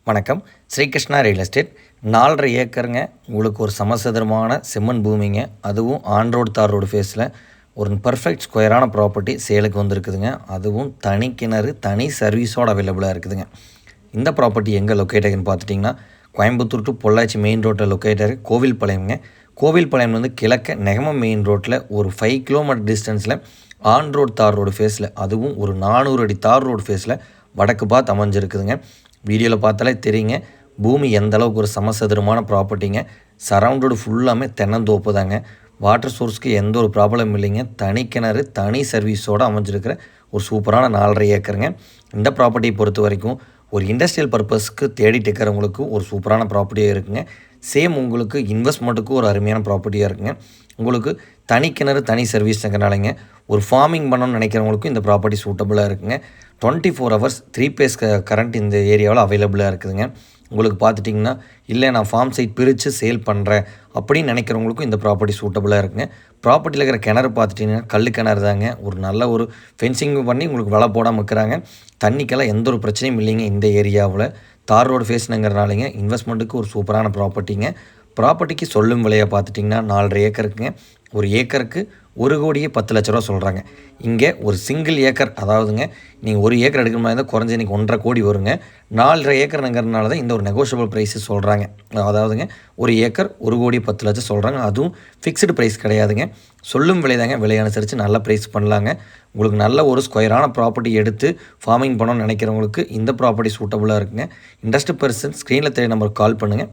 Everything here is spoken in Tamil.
வணக்கம். ஸ்ரீகிருஷ்ணா ரியல் எஸ்டேட் 4.5 ஏக்கருங்க. உங்களுக்கு ஒரு சமசதுரமான செம்மண் பூமிங்க. அதுவும் ஆன் ரோடு தார் ரோடு ஃபேஸில் ஒரு பர்ஃபெக்ட் ஸ்கொயரான ப்ராப்பர்ட்டி சேலுக்கு வந்திருக்குதுங்க. அதுவும் தனி கிணறு தனி சர்வீஸோடு அவைலபிளாக இருக்குதுங்க. இந்த ப்ராப்பர்ட்டி எங்கே லொக்கேட் ஆகுதுன்னு பார்த்துட்டிங்கன்னா, கோயம்புத்தூர் டு பொள்ளாச்சி மெயின் ரோட்டில் லொக்கேட் ஆகி கோவில்பாளையம்ங்க. கோவில்பாளையம் வந்து கிழக்க நெகமம் மெயின் ரோட்டில் ஒரு 5 கிலோமீட்டர் டிஸ்டன்ஸில் ஆன் ரோடு தார் ரோடு ஃபேஸில், அதுவும் ஒரு 400 அடி தார் ரோடு ஃபேஸில் வடக்கு பார்த்து அமைஞ்சிருக்குதுங்க. வீடியோவில் பார்த்தாலே தெரியுங்க பூமி எந்த அளவுக்கு ஒரு சமசதுரமான ப்ராப்பர்ட்டிங்க. சரவுண்டடு ஃபுல்லாமே தென்னந்தோப்பு தாங்க. வாட்டர் சோர்ஸ்க்கு எந்த ஒரு ப்ராப்ளம் இல்லைங்க. தனி கிணறு தனி சர்வீஸோடு அமைஞ்சிருக்கிற ஒரு சூப்பரான 4.5 ஏக்கருங்க. இந்த ப்ராப்பர்ட்டியை பொறுத்த வரைக்கும் ஒரு இண்டஸ்ட்ரியல் பர்பஸ்க்கு தேடிட்டு இருக்கிறவங்களுக்கு ஒரு சூப்பரான ப்ராப்பர்ட்டியாக இருக்குங்க. சேம் உங்களுக்கு இன்வெஸ்ட்மெண்ட்டுக்கு ஒரு அருமையான ப்ராப்பர்ட்டியாக இருக்குங்க. உங்களுக்கு தனி கிணறு தனி சர்வீஸ்ங்கிறனாலங்க ஒரு ஃபார்மிங் பண்ணணும்னு நினைக்கிறவங்களுக்கும் இந்த ப்ராப்பர்ட்டி சூட்டபுளாக இருக்குங்க. 24 ஹவர்ஸ் 3 பேஸ் கரண்ட் இந்த ஏரியாவில் அவைலபிளாக இருக்குதுங்க. உங்களுக்கு பார்த்துட்டிங்கன்னா, இல்லை நான் ஃபார்ம் சைட் பிரித்து சேல் பண்ணுறேன் அப்படின்னு நினைக்கிறவங்களுக்கும் இந்த ப்ராப்பர்ட்டி சூட்டபுளாக இருக்குங்க. ப்ராப்பர்ட்டியில் இருக்கிற கிணறு பார்த்துட்டிங்கன்னா கல் கிணறு தாங்க. ஒரு நல்ல ஒரு ஃபென்சிங் பண்ணி உங்களுக்கு வலை போடாமல் இருக்கிறாங்க. தண்ணிக்கெல்லாம் எந்த ஒரு பிரச்சனையும் இல்லைங்க. இந்த ஏரியாவில் தார் ரோடு ஃபேஸ்னுங்கிறனாலேங்க இன்வெஸ்ட்மெண்ட்டுக்கு ஒரு சூப்பரான ப்ராப்பர்ட்டிங்க. ப்ராப்பர்ட்டிக்கு சொல்லும் விலையை பார்த்துட்டிங்கன்னா 4.5 ஏக்கருக்குங்க. ஒரு ஏக்கருக்கு 1,10,00,000 சொல்கிறாங்க. இங்கே ஒரு சிங்கிள் ஏக்கர், அதாவதுங்க நீங்கள் ஒரு ஏக்கர் எடுக்கிற மாதிரி இருந்தால் குறைஞ்ச இன்றைக்கி 1,50 கோடி வருங்க. 4.5 ஏக்கருங்கிறதுனால தான் இந்த ஒரு நெகோஷியபிள் ப்ரைஸு சொல்கிறாங்க. அதாவதுங்க ஒரு ஏக்கர் 1,10,00,000 சொல்கிறாங்க. அதுவும் ஃபிக்ஸ்டு ப்ரைஸ் கிடையாதுங்க. சொல்லும் விலை தாங்க. விலை அனுசரித்து நல்ல ப்ரைஸ் பண்ணலாங்க. உங்களுக்கு நல்ல ஒரு ஸ்கொயரான ப்ராப்பர்ட்டி எடுத்து ஃபார்மிங் பண்ணணும்னு நினைக்கிறவங்களுக்கு இந்த ப்ராப்பர்ட்டி சூட்டபுளாக இருக்குங்க. இன்ட்ரெஸ்ட் பர்சன் ஸ்க்ரீனில் தெரிய நம்பருக்கு கால் பண்ணுங்கள்.